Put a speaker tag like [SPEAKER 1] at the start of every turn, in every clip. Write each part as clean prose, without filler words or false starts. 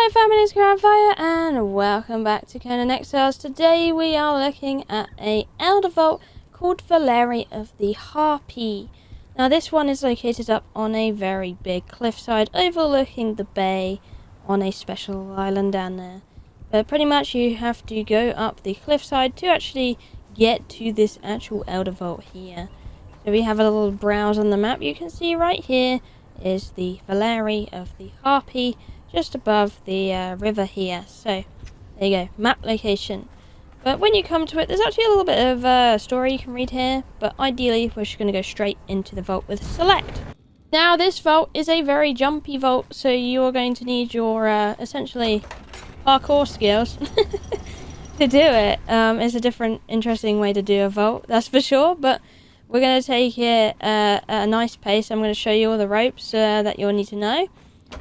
[SPEAKER 1] Hello family, it's Kiahonfire and welcome back to Conan Exiles. Today we are looking at a Elder Vault called VOLARY of the HARPY. Now this one is located up on a very big cliffside overlooking the bay on a special island down there. But pretty much you have to go up the cliffside to actually get to this actual Elder Vault here. So we have a little browse on the map. You can see right here is the VOLARY of the HARPY, just above the river here. So there you go, map location. But when you come to it, there's actually a little bit of story you can read here, but ideally we're just going to go straight into the vault with select. Now this vault is a very jumpy vault, so you're going to need your essentially parkour skills to do it. It's a different interesting way to do a vault, that's for sure, but we're going to take it at a nice pace. I'm going to show you all the ropes that you'll need to know,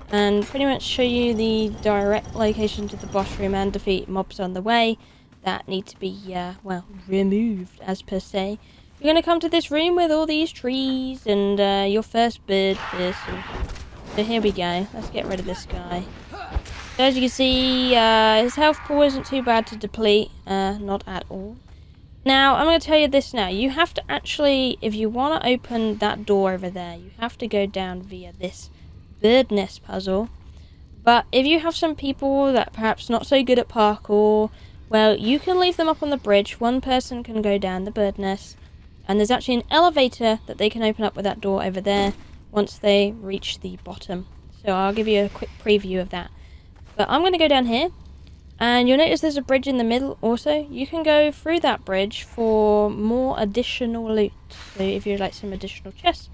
[SPEAKER 1] and pretty much show you the direct location to the boss room and defeat mobs on the way that need to be, well, removed, as per se. You're going to come to this room with all these trees and your first bird person. So here we go. Let's get rid of this guy. So as you can see, his health pool isn't too bad to deplete, not at all. Now, I'm going to tell you this now. You have to actually, if you want to open that door over there, you have to go down via this bird nest puzzle. But if you have some people that perhaps not so good at parkour, well, you can leave them up on the bridge. One person can go down the bird nest, and there's actually an elevator that they can open up with that door over there once they reach the bottom. So I'll give you a quick preview of that. But I'm going to go down here, and you'll notice there's a bridge in the middle also. You can go through that bridge for more additional loot. So if you'd like some additional chests,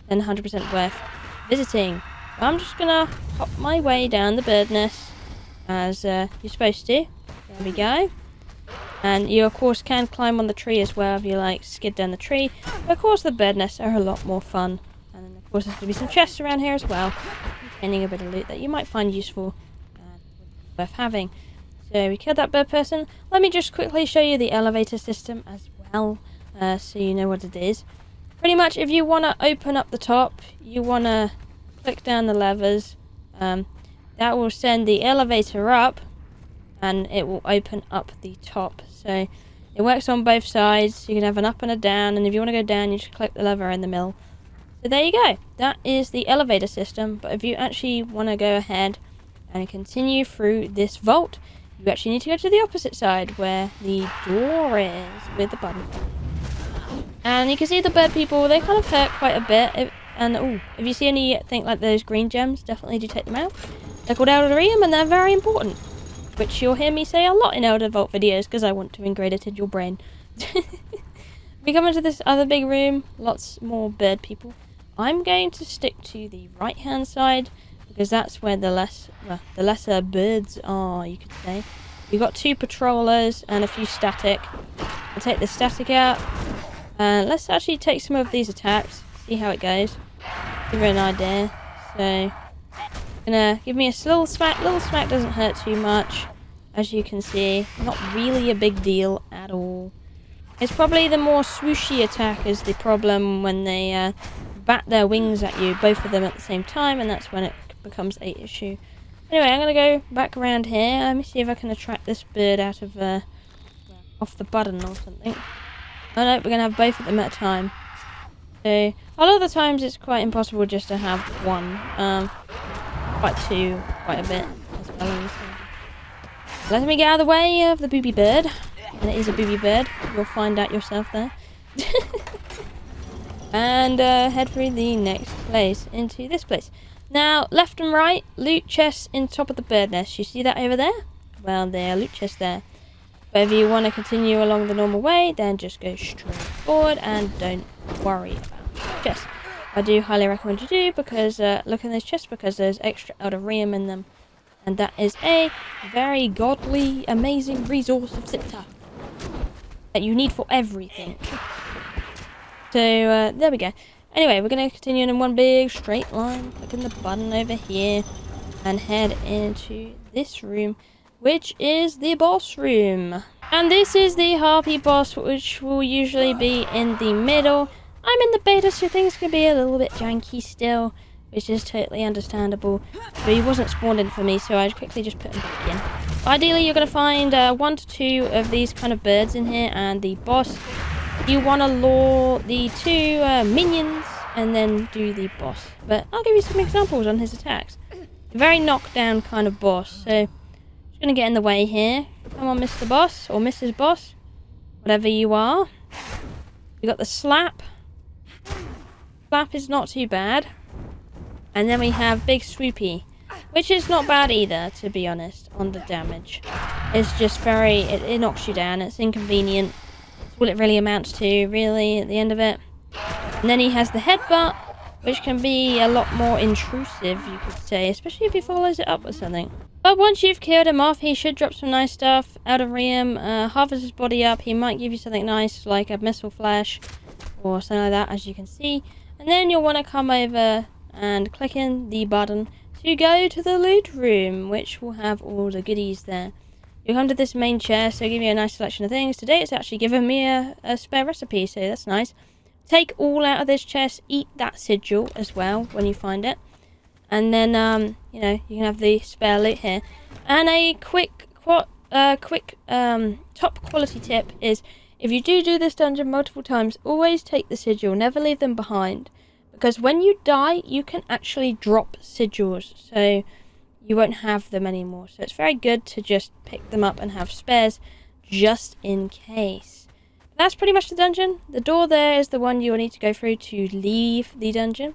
[SPEAKER 1] then 100% worth visiting. I'm just gonna hop my way down the bird nest as you're supposed to. There we go. And you of course can climb on the tree as well if you like, skid down the tree. But of course the bird nests are a lot more fun. And then of course there's gonna be some chests around here as well, containing a bit of loot that you might find useful and worth having. So we killed that bird person. Let me just quickly show you the elevator system as well, so you know what it is. Pretty much if you want to open up the top, you want to click down the levers. That will send the elevator up, and it will open up the top. So it works on both sides. You can have an up and a down, and if you want to go down, you just click the lever in the middle. So there you go. That is the elevator system. But if you actually want to go ahead and continue through this vault, you actually need to go to the opposite side where the door is with the button. And you can see the bird people, they kind of hurt quite a bit. And if you see anything like those green gems, definitely do take them out. They're called Elderium and they're very important, which you'll hear me say a lot in Elder Vault videos because I want to ingrain it in your brain. We come into this other big room, lots more bird people. I'm going to stick to the right hand side because that's where the lesser birds are, you could say. We've got 2 patrollers and a few static. I'll take the static out. Let's actually take some of these attacks, see how it goes. Give you an idea. So, gonna give me a little smack. Little smack doesn't hurt too much, as you can see. Not really a big deal at all. It's probably the more swooshy attack is the problem when they bat their wings at you, both of them at the same time, and that's when it becomes an issue. Anyway, I'm gonna go back around here. Let me see if I can attract this bird out of off the button or something. Oh no, we're gonna have both of them at a time. So a lot of the times it's quite impossible just to have one. Quite a bit as well. Let me get out of the way of the booby bird. And it is a booby bird. You'll find out yourself there. And head through the next place into this place. Now, left and right, loot chests in top of the bird nest. You see that over there? Well, there are loot chests there. But if you want to continue along the normal way, then just go straight forward and don't worry about chests. I do highly recommend you do because look in those chests because there's extra Elderium in them. And that is a very godly, amazing resource of Siptah that you need for everything. So, there we go. Anyway, we're going to continue in one big straight line, clicking the button over here, and head into this room, which is the boss room. And this is the HARPY boss, which will usually be in the middle. I'm in the beta, so things can be a little bit janky still, which is totally understandable. But he wasn't spawned in for me, so I'd quickly just put him back in. Ideally, you're going to find 1 to 2 of these kind of birds in here, and the boss. You want to lure the 2 minions, and then do the boss. But I'll give you some examples on his attacks. A very knockdown kind of boss, so just going to get in the way here. Come on, Mr. Boss, or Mrs. Boss, whatever you are. We got the slap. Slap is not too bad. And then we have Big Swoopy, which is not bad either, to be honest, on the damage. It's just very, it knocks you down, it's inconvenient. That's all it really amounts to, really, at the end of it. And then he has the headbutt, which can be a lot more intrusive, you could say, especially if he follows it up with something. But once you've killed him off, he should drop some nice stuff out of Riem, harvest his body up. He might give you something nice, like a missile flash, or something like that, as you can see. And then you'll want to come over and click in the button to go to the loot room, which will have all the goodies there. You'll come to this main chest, so it'll give you a nice selection of things. Today it's actually given me a spare recipe, so that's nice. Take all out of this chest, eat that sigil as well when you find it. And then, you know, you can have the spare loot here. And a quick top quality tip is, if you do this dungeon multiple times, always take the sigil, never leave them behind. Because when you die, you can actually drop sigils, so you won't have them anymore. So it's very good to just pick them up and have spares, just in case. That's pretty much the dungeon. The door there is the one you will need to go through to leave the dungeon.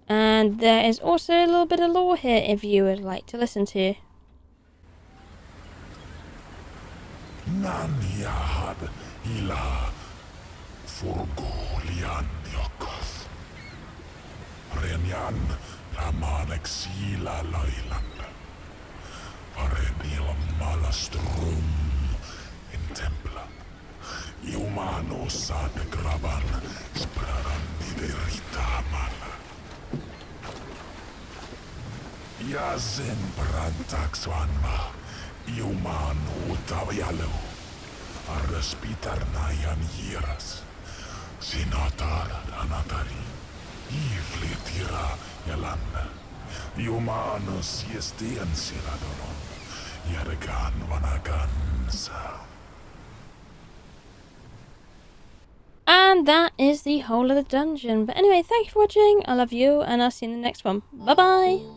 [SPEAKER 1] And there is also a little bit of lore here if you would like to listen to.
[SPEAKER 2] Nanjahad ila furgulian yokoth. Renjan Conan Exiles Siptah. Parenil malastrum in templa. Humano sa de graban sprarandi de ritamala. Yazen brantaxwanma. Humano tavialo. Arrespitar nayan yeras. Sinatar anatari. Iflitira yalanda. Humano siestien siladono. Yargan wanagansa.
[SPEAKER 1] And that is the whole of the dungeon. But anyway, thank you for watching. I love you, and I'll see you in the next one. Bye bye.